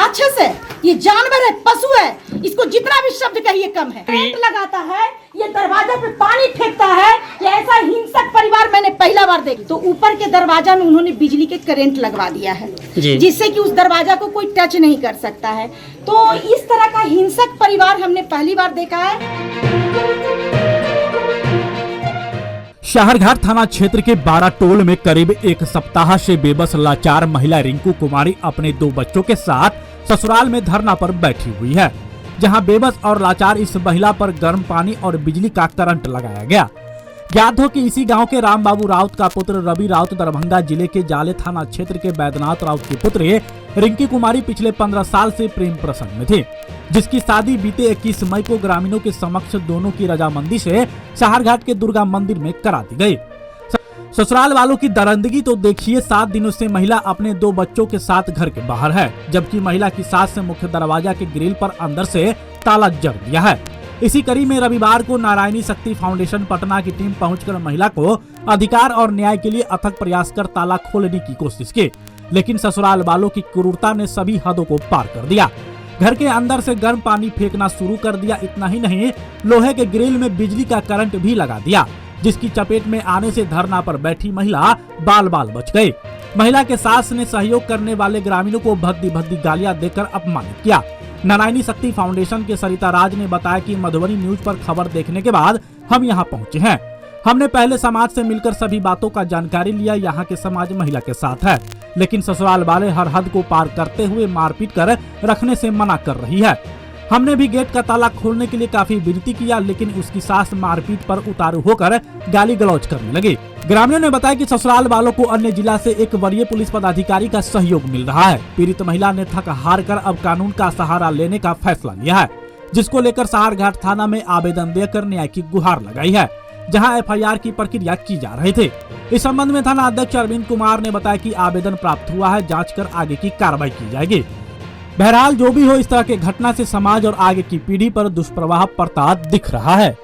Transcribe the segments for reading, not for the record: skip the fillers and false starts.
राक्षस है, ये जानवर है, पशु है, इसको जितना भी शब्द कहिए कम है। करंट लगाता है, ये दरवाजा पे पानी फेंकता है, ये ऐसा हिंसक परिवार मैंने पहला बार देखा। तो ऊपर के दरवाजा में उन्होंने बिजली के करंट लगवा दिया है, जिससे कि उस दरवाजा को कोई टच नहीं कर सकता है। तो इस तरह का हिंसक परिवार हमने पहली बार देखा है। शहरघाट थाना क्षेत्र के 12 टोल में करीब एक सप्ताह से बेबस लाचार महिला रिंकू कुमारी अपने 2 बच्चों के साथ ससुराल में धरना पर बैठी हुई है, जहां बेबस और लाचार इस महिला पर गर्म पानी और बिजली का करंट लगाया गया। ज्ञात हो कि इसी गांव के राम बाबू राउत का पुत्र रवि राउत दरभंगा जिले के जाले थाना क्षेत्र के बैद्यनाथ राउत की पुत्री रिंकी कुमारी पिछले 15 साल से प्रेम प्रसंग में थी, जिसकी शादी बीते 21 मई को ग्रामीणों के समक्ष दोनों की रजामंदी से शहरघाट के दुर्गा मंदिर में करा दी गई। ससुराल वालों की दरिंदगी तो देखिए, 7 दिनों से महिला अपने 2 बच्चों के साथ घर के बाहर है, जबकि महिला की सास ने मुख्य दरवाजा के ग्रिल पर अंदर से ताला जड़ दिया है। इसी कड़ी में रविवार को नारायणी शक्ति फाउंडेशन पटना की टीम पहुंचकर महिला को अधिकार और न्याय के लिए अथक प्रयास कर ताला खोलने की कोशिश की, लेकिन ससुराल वालों की क्रूरता ने सभी हदों को पार कर दिया। घर के अंदर से गर्म पानी फेंकना शुरू कर दिया। इतना ही नहीं, लोहे के ग्रिल में बिजली का करंट भी लगा दिया, जिसकी चपेट में आने से धरना पर बैठी महिला बाल बाल बच गई। महिला के सास ने सहयोग करने वाले ग्रामीणों को भद्दी भद्दी गालियां देकर अपमानित किया। नारायणी शक्ति फाउंडेशन के सरिता राज ने बताया कि मधुबनी न्यूज पर खबर देखने के बाद हम यहां पहुंचे हैं। हमने पहले समाज से मिलकर सभी बातों का जानकारी लिया। यहाँ के समाज महिला के साथ है, लेकिन ससुराल वाले हर हद को पार करते हुए मारपीट कर रखने से मना कर रही है। हमने भी गेट का ताला खोलने के लिए काफी विनती किया, लेकिन उसकी सास मारपीट पर उतारू होकर गाली गलौज करने लगी। ग्रामीणों ने बताया कि ससुराल वालों को अन्य जिला से एक वरीय पुलिस पदाधिकारी का सहयोग मिल रहा है। पीड़ित महिला ने थक हार कर अब कानून का सहारा लेने का फैसला लिया है, जिसको लेकर शहरघाट थाना में आवेदन देकर न्याय की गुहार लगाई है, जहां एफआईआर की प्रक्रिया की जा रही थी। इस संबंध में थाना अध्यक्ष अरविंद कुमार ने बताया कि आवेदन प्राप्त हुआ है, जांच कर आगे की कार्रवाई की जाएगी। बहरहाल जो भी हो, इस तरह के घटना से समाज और आगे की पीढ़ी पर दुष्प्रभाव पड़ता दिख रहा है।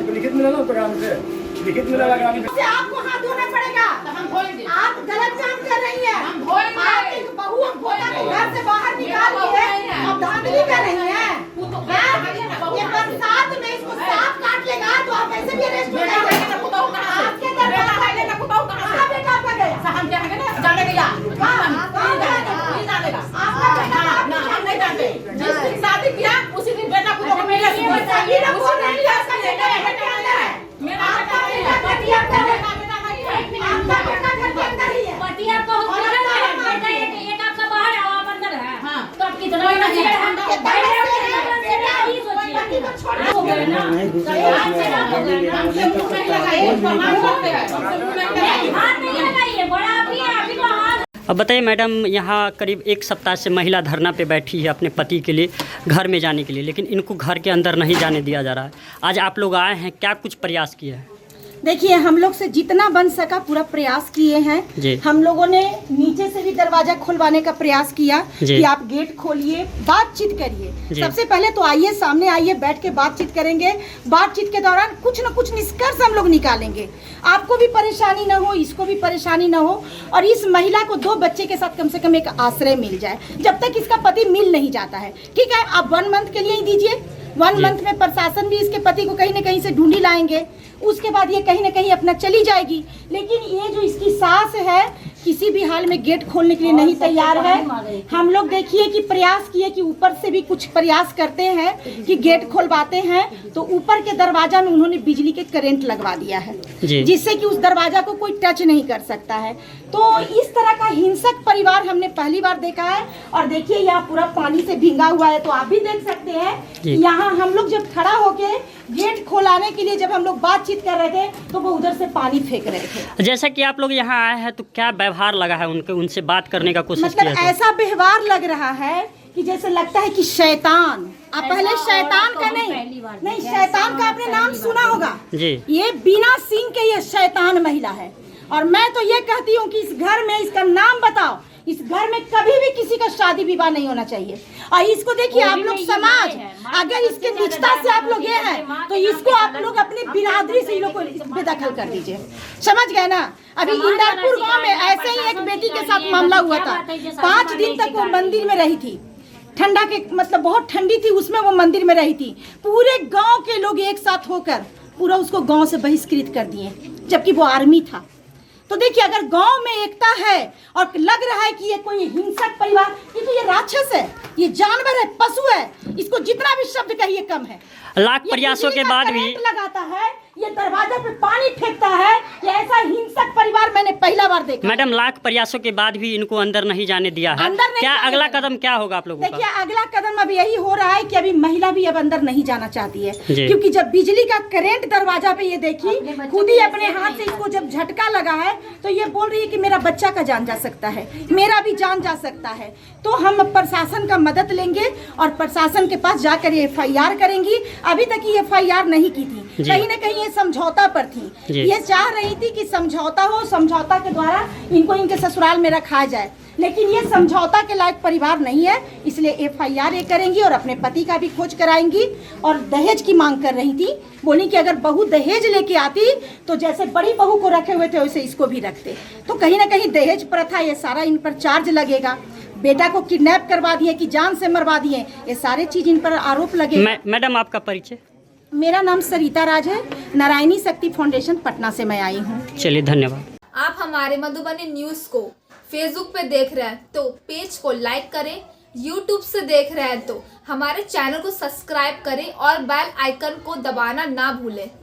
लिखित मिला आपको हाथ धोना पड़ेगा। आप गलत काम कर रही हैं। आप एक बहू पोता को घर से बाहर निकाल के आप धांधली कर रही हैं। ये बरसात में इसको सांप काट लेगा तो आप ऐसे भी अरेस्ट हो जाएंगे। आपके दरबार कहाँ बेटा आपका गया? हम जाएंगे ना, जाने गया। आपका बेटा हम नहीं जानते। जिस दिन शादी किया उसी दिन बेटा को मिला। अब बताइए मैडम, यहाँ करीब 1 सप्ताह से महिला धरना पे बैठी है अपने पति के लिए घर में जाने के लिए, लेकिन इनको घर के अंदर नहीं जाने दिया जा रहा है। आज आप लोग आए हैं, क्या कुछ प्रयास किया है? देखिए, हम लोग से जितना बन सका पूरा प्रयास किए हैं। हम लोगों ने नीचे से भी दरवाजा खुलवाने का प्रयास किया कि आप गेट खोलिए, बातचीत करिए। सबसे पहले तो आइए, सामने आइए, बैठ के बातचीत करेंगे। बातचीत के दौरान कुछ न कुछ निष्कर्ष हम लोग निकालेंगे। आपको भी परेशानी न हो, इसको भी परेशानी न हो, और इस महिला को 2 बच्चे के साथ कम से कम एक आश्रय मिल जाए, जब तक इसका पति मिल नहीं जाता है। ठीक है, आप 1 मंथ के लिए ही दीजिए। 1 मंथ में प्रशासन भी इसके पति को कहीं न कहीं से ढूंढी लाएंगे। उसके बाद ये कहीं न कहीं अपना चली जाएगी। लेकिन ये जो इसकी सास है, किसी भी हाल में गेट खोलने के लिए नहीं तैयार है। हम लोग देखिए कि प्रयास किए कि ऊपर से भी कुछ प्रयास करते हैं कि गेट खोलवाते हैं, तो ऊपर के दरवाजा में उन्होंने बिजली के करंट लगवा दिया है, जिससे कि उस दरवाजा को कोई टच नहीं कर सकता है। तो इस तरह का हिंसक परिवार हमने पहली बार देखा है। और देखिए, यहाँ पूरा पानी से भींगा हुआ है, तो आप भी देख सकते हैं। यहाँ हम लोग जब खड़ा होके गेट खोलाने के लिए जब हम लोग बातचीत कर रहे थे, तो वो उधर से पानी फेंक रहे थे। जैसा कि आप लोग यहाँ आए हैं, तो क्या व्यवहार लगा है उनसे बात करने का कोशिश किया? मतलब ऐसा व्यवहार लग रहा है कि जैसे लगता है कि शैतान। आप पहले शैतान का नहीं, शैतान का आपने नाम सुना होगा जी। ये बीना सिंह के ये शैतान महिला है। और मैं तो ये कहती हूँ कि इस घर में इसका नाम बताओ, इस घर में कभी भी किसी का शादी विवाह नहीं होना चाहिए। और इसको देखिए आप लोग समाज, अगर इसके निजता से आप लोग ये हैं तो इसको आप लोग अपनी बिरादरी से लोग बेदखल कर दीजिए, समझ गए ना। अभी इंदरपुर गांव में ऐसे ही एक बेटी के साथ मामला हुआ था। 5 दिन तक वो मंदिर में रही थी, ठंडा के मतलब बहुत ठंडी थी, उसमें वो मंदिर में रही थी। पूरे गांव के लोग एक साथ होकर पूरा उसको गांव से बहिष्कृत कर दिए, जबकि वो आर्मी था। तो देखिए अगर गांव में एकता है और लग रहा है कि ये कोई हिंसक परिवार, ये तो ये राक्षस है, ये जानवर है, पशु है, इसको जितना भी शब्द कहिए कम है। लाख प्रयासों के बाद भी लगाता है, ये दरवाजे पे पानी फेंकता है, ये ऐसा हिंसक परिवार मैंने पहला बार देखा। मैडम लाख प्रयासों के बाद भी इनको अंदर नहीं जाने दिया है, क्या अगला कदम क्या होगा आप लोगों का? देखिए अगला कदम अब यही हो रहा है कि अभी महिला भी अब अंदर नहीं जाना चाहती है, क्योंकि जब बिजली का करंट दरवाजा पे ये देखी, खुद ही अपने हाथ से इसको जब झटका लगा है तो ये बोल रही है कि मेरा बच्चा का जान जा सकता है, मेरा भी जान जा सकता है। तो हम प्रशासन का मदद लेंगे और प्रशासन के पास जाकर ये FIR करेंगी। अभी तक ये FIR नहीं की थी, कहीं ना कहीं ये समझौता पर थी, ये चाह रही थी कि समझौता हो, समझौता के द्वारा इनको इनके ससुराल में रखा जाए, लेकिन ये समझौता के लायक परिवार नहीं है, इसलिए FIR ये करेंगी और अपने पति का भी खोज कराएंगी। और दहेज की मांग कर रही थी, बोली कि अगर बहू दहेज लेके आती तो जैसे बड़ी बहू को रखे हुए थे वैसे इसको भी रखते। तो कहीं ना कहीं दहेज प्रथा ये सारा इन पर चार्ज लगेगा। बेटा को किडनैप करवा दिए कि जान से मरवा दिए, ये सारे चीज इन पर आरोप लगे। मैडम आपका परिचय? मेरा नाम सरिता राज है, नारायणी शक्ति फाउंडेशन पटना से मैं आई हूँ। चलिए धन्यवाद। आप हमारे मधुबनी न्यूज़ को फेसबुक पे देख रहे हैं तो पेज को लाइक करें, यूट्यूब से देख रहे हैं तो हमारे चैनल को सब्सक्राइब करें और बेल आइकन को दबाना ना भूलें।